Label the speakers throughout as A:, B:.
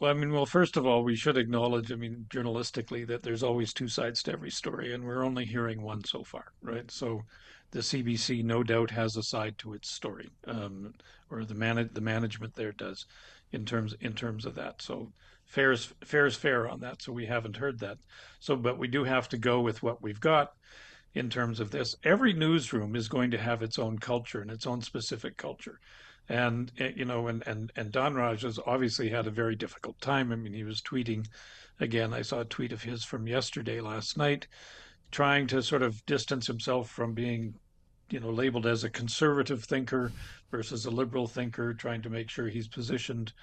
A: Well, I mean, well, first of all, we should acknowledge, I mean, journalistically, that there's always two sides to every story, and we're only hearing one so far, right? So the CBC no doubt has a side to its story, or the management there does, in terms of that. So fair is fair on that. So we haven't heard that. So, but we do have to go with what we've got in terms of this. Every newsroom is going to have its own culture and its own specific culture. And and Don Raj has obviously had a very difficult time. I mean, he was tweeting again. I saw a tweet of his from yesterday, last night, trying to sort of distance himself from being, labeled as a conservative thinker versus a liberal thinker, trying to make sure he's positioned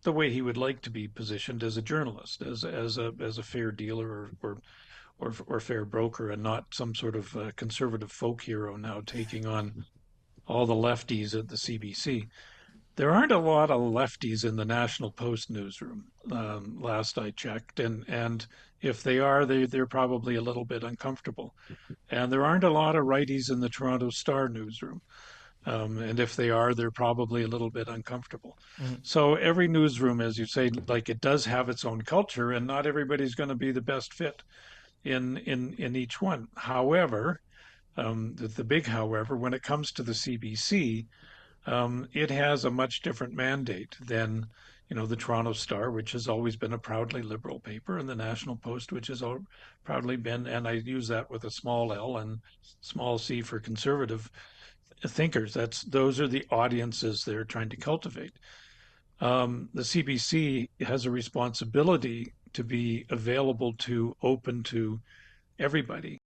A: the way he would like to be positioned as a journalist, as a fair dealer or fair broker, and not some sort of conservative folk hero now taking on all the lefties at the CBC. There aren't a lot of lefties in the National Post newsroom, last I checked, and if they are, they're probably a little bit uncomfortable. And there aren't a lot of righties in the Toronto Star newsroom, and if they are, they're probably a little bit uncomfortable.
B: Mhm.
A: So every newsroom, as you say, like it does have its own culture, and not everybody's going to be the best fit in each one. However, the big however, when it comes to the CBC, it has a much different mandate than, the Toronto Star, which has always been a proudly liberal paper, and the National Post, which has proudly been, and I use that with a small L and small c for conservative thinkers. Those are the audiences they're trying to cultivate. The CBC has a responsibility to be available to open to everybody.